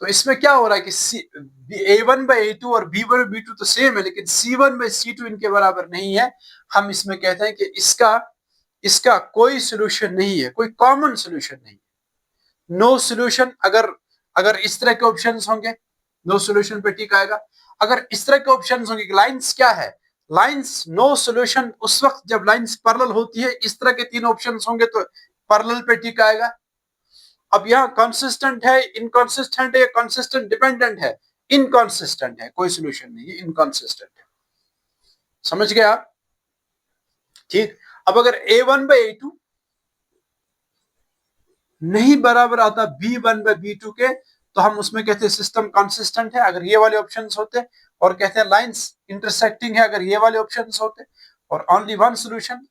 तो इसमें क्या हो रहा है कि A1/A2 और B1/B2 तो सेम है, लेकिन C1/C2 इनके बराबर नहीं है। हम इसमें कहते हैं कि इसका कोई सोल्यूशन नहीं है, कोई कॉमन सोल्यूशन नहीं है। No solution. अगर इस तरह के ऑप्शंस होंगे नो सोल्यूशन पे टिक आएगा। अगर इस तरह के ऑप्शंस होंगे, लाइंस क्या है, लाइंस नो सोल्यूशन उस वक्त जब लाइंस पैरेलल होती है। इस तरह के तीन ऑप्शंस होंगे तो पैरेलल पे टिक आएगा। अब यहाँ कंसिस्टेंट है, इनकंसिस्टेंट है, कंसिस्टेंट डिपेंडेंट है, इनकंसिस्टेंट है, कोई सोल्यूशन नहीं है, इनकंसिस्टेंट है। समझ गए आप? ठीक। अब अगर A1/A2 नहीं बराबर आता B1/B2 के, तो हम उसमें कहते हैं सिस्टम कंसिस्टेंट है, अगर ये वाले ऑप्शंस होते, और कहते हैं लाइंस इंटरसेक्टिंग है, अगर ये वाले ऑप्शंस होते, और ओनली वन सोल्यूशन।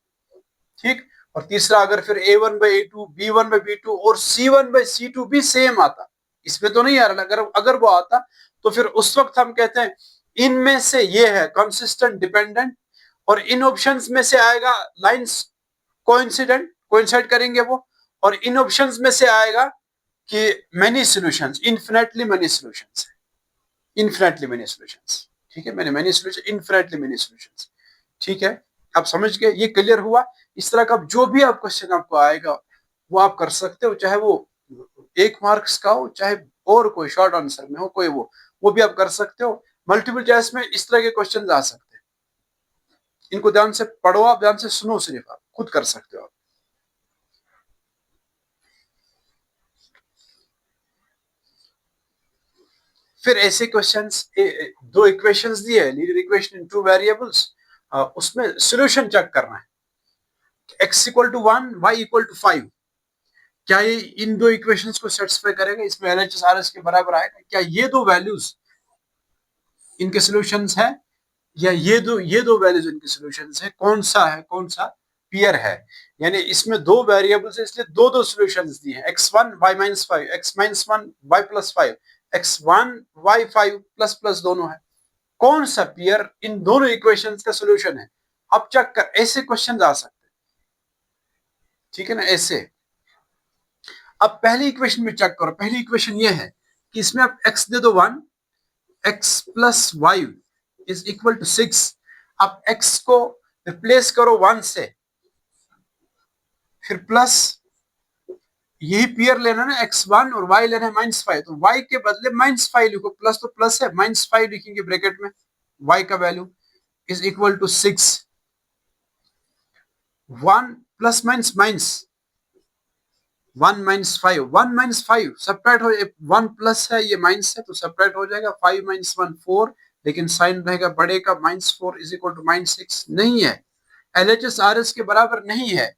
ठीक। और तीसरा, अगर फिर A1/A2, B1/B2 और C1/C2 भी सेम आता, इसमें तो नहीं आ रहा, अगर वो आता तो फिर उस वक्त हम कहते हैं इनमें से ये है कंसिस्टेंट डिपेंडेंट, और इन ऑप्शंस में से आएगा लाइंस कोइंसाइड करेंगे वो, और इन ऑप्शंस में से आएगा कि many solutions, infinitely many solutions है, इन्फिनिटली मेनी सॉल्यूशंस। ठीक है, मैंने many solution, infinitely many solutions. ठीक है, आप समझ गए? ये क्लियर हुआ? इस तरह का जो भी आप क्वेश्चन आपको आएगा वो आप कर सकते हो, चाहे वो 1 मार्क्स का हो, चाहे और कोई शॉर्ट आंसर में हो, कोई वो भी आप कर सकते हो। मल्टीपल चॉइस में इस तरह के क्वेश्चन आ सकते हैं। इनको ध्यान से पढ़ो, आप ध्यान से सुनो, सिर्फ आप खुद कर सकते हो आप। फिर ऐसे क्वेश्चंस, दो इक्वेशंस दी है, लीनियर इक्वेशन इन 2 वेरिएबल्स, उसमें सॉल्यूशन चेक करना है। x = 1, y = 5, क्या ये इन दो इक्वेशंस को सेटिस्फाई करेगा? इसमें LHS RS के बराबर आएगा? क्या ये दो वैल्यूज इनके सॉल्यूशंस है, या ये दो वैल्यूज इनके सॉल्यूशंस है? कौन सा पेयर है? यानी इसमें दो वेरिएबल्स है, इसलिए दो सॉल्यूशंस दिए हैं, x1 y-5, x-1 y+5, x1 y5++ दोनों है। कौन सा पेयर इन दोनों इक्वेशंस का सॉल्यूशन है? अब चेक कर, ऐसे क्वेश्चन आ सकते हैं। ठीक है ना, ऐसे। अब पहली इक्वेशन में चेक करो। पहली इक्वेशन ये है कि इसमें आप x दे दो 1, x + y = 6। अब x को रिप्लेस करो 1 से, फिर प्लस, यही पेयर लेना ना, x1 और y लेना है -5, तो y के बदले -5 लिखो, प्लस तो प्लस है, -5 लिखेंगे ब्रैकेट में, y का वैल्यू = 6। 1 + -, 1 - 5, 1 - 5 सब्ट्रैक्ट हो, 1 प्लस है, ये माइनस है, तो सब्ट्रैक्ट हो जाएगा। 5 - 1 4, लेकिन साइन रहेगा बड़े का, -4 = -6 नहीं है, LHS RS के बराबर नहीं है।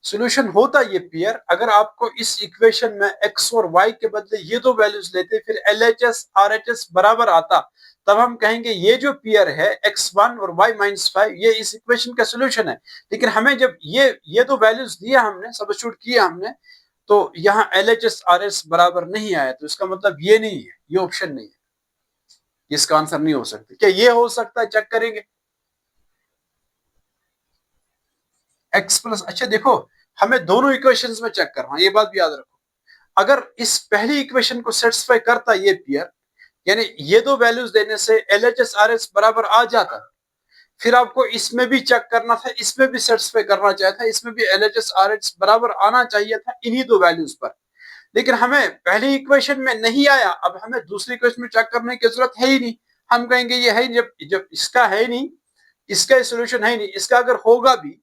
सॉल्यूशन होता ये पेयर, अगर आपको इस इक्वेशन में x और y के बदले ये दो वैल्यूज लेते, फिर LHS RHS बराबर आता, तब हम कहेंगे ये जो पेयर है x1 और y-5, ये इस इक्वेशन का सॉल्यूशन है। लेकिन हमें जब ये दो वैल्यूज दिया, हमने सब्स्टिट्यूट किया हमने, तो यहाँ LHS RS बराबर नहीं आया, तो इसका मतलब ये नहीं है, ये ऑप्शन नहीं है, इसका आंसर नहीं हो सकता। क्या ये हो सकता है? चेक करेंगे। x+, अच्छा देखो, हमें दोनों इक्वेशंस में चेक करना, ये बात भी याद रखो। अगर इस पहली इक्वेशन को सेटिस्फाई करता ये पेयर, यानी ये दो वैल्यूज देने से LHS RS बराबर आ जाता, फिर आपको इसमें भी चेक करना था, इसमें भी सेटिस्फाई करना चाहिए था, इसमें भी LHS RS बराबर आना चाहिए था इन्हीं दो वैल्यूज पर। लेकिन हमें पहली इक्वेशन में नहीं आया, अब हमें दूसरी इक्वेशन में चेक करने की जरूरत है ही नहीं। हम कहेंगे ये है, जब इसका है ही नहीं, इसका सोल्यूशन है ही नहीं, इसका अगर होगा भी,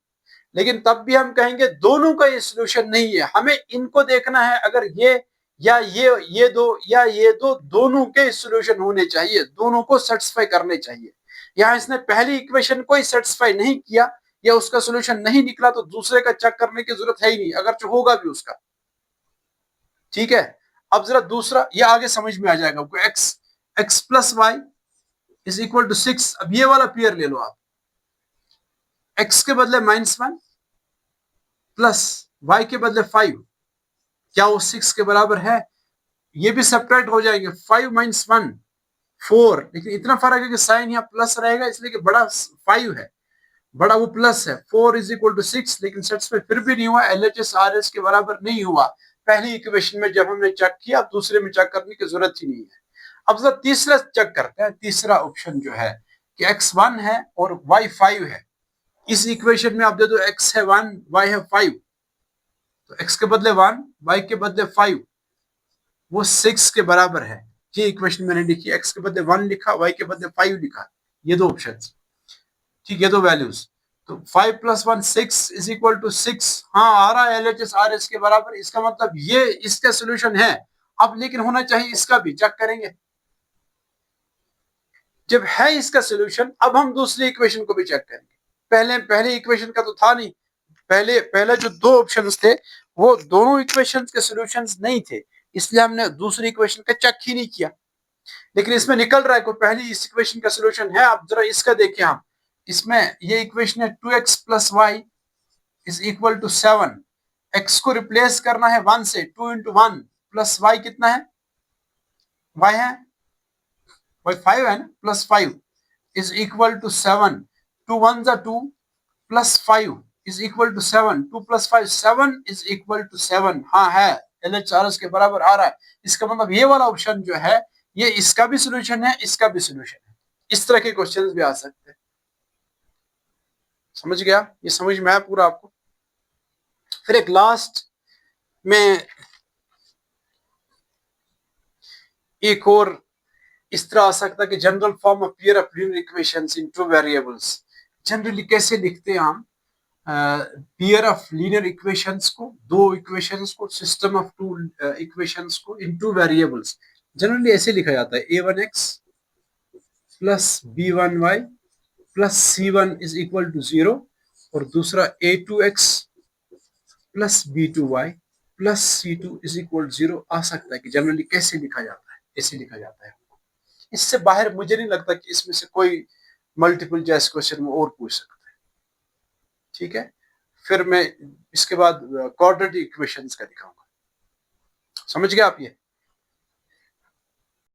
लेकिन तब भी हम कहेंगे दोनों का ये सोल्यूशन नहीं है। हमें इनको देखना है, अगर ये या ये दो या ये दो, दोनों के सोल्यूशन होने चाहिए, दोनों को सेटिस्फाई करने चाहिए। यहाँ इसने पहली इक्वेशन को ही सेटिस्फाई नहीं किया या उसका सोल्यूशन नहीं निकला, तो दूसरे का चेक करने की जरूरत है ही नहीं, अगर जो होगा भी उसका। ठीक है, अब जरा दूसरा, ये आगे समझ में आ जाएगा आपको। x + y = 6। अब ये वाला पेयर ले लो आप, x के बदले -1 प्लस y के बदले 5, क्या वो 6 के बराबर है? ये भी सब्ट्रैक्ट हो जाएंगे, 5 - 1 4, लेकिन इतना फर्क है कि साइन यहाँ प्लस रहेगा, इसलिए कि बड़ा 5 है, बड़ा वो प्लस है। 4 = 6, लेकिन सेटिस्फाई फिर भी नहीं हुआ, LHS RS के बराबर नहीं हुआ, पहली इक्वेशन में जब हमने चेक किया, अब दूसरे में चेक करने की जरूरत ही नहीं है। अब जरा तीसरा चेक करते हैं। तीसरा ऑप्शन जो है कि x1 है और y5 है। इस इक्वेशन में आप दे दो x है 1, y है 5, तो x के बदले 1, y के बदले 5, वो 6 के बराबर है। ये इक्वेशन मैंने लिखी, x के बदले 1 लिखा, y के बदले 5 लिखा। ये दो ऑप्शन, ठीक, ये दो वैल्यूज। तो 5 + 1 6 इज इक्वल टू 6। हाँ, आ रहा है LHS RS के बराबर। इसका मतलब ये इसका सोल्यूशन है। अब लेकिन होना चाहिए इसका भी, चेक करेंगे। जब है इसका सोल्यूशन, अब हम दूसरी इक्वेशन को भी चेक करेंगे। पहले इक्वेशन का तो था नहीं। पहले जो दो ऑप्शंस थे वो दोनों इक्वेशंस के सॉल्यूशंस नहीं थे, इसलिए हमने दूसरी इक्वेशन का चेक ही नहीं किया। लेकिन इसमें निकल रहा है कोई पहली इस इक्वेशन का सॉल्यूशन है। अब जरा इसका देखिए हम। इसमें ये इक्वेशन है 2x + y is equal to 7। x को रिप्लेस करना है 1 से, 2 × 1 प्लस y कितना है, y है y 5 है ना, plus 5 is equal to 7। 2 1 = 2 plus 5 is equal to 7। 2 + 5 7 is equal to 7। हाँ है, LHS के बराबर आ रहा है। इसका मतलब ये वाला ऑप्शन जो है ये इसका भी सोल्यूशन है, इसका भी सोल्यूशन है। इस तरह के क्वेश्चंस भी आ सकते हैं। समझ गया? ये समझ में आया पूरा आपको? फिर एक लास्ट में एक और इस तरह आ सकता है कि general form of pair of linear equations in two variables. Generally कैसे लिखते हैं हम पेयर ऑफ लीनियर इक्वेशंस को, दो इक्वेशंस को, सिस्टम ऑफ टू इक्वेशंस को इन टू वेरिएबल्स। जनरली ऐसे लिखा जाता है a1x plus b1y plus c1 is equal to 0, और दूसरा a2x plus b2y plus c2 is equal 0 आ सकता है। कि जनरली कैसे लिखा जाता है, ऐसे लिखा जाता है। इससे बाहर मुझे नहीं लगता कि इसमें से कोई मल्टीपल चॉइस क्वेश्चन में और पूछ सकता है। ठीक है, फिर मैं इसके बाद क्वाड्रेटिक इक्वेशंस का दिखाऊंगा। समझ गए आप ये?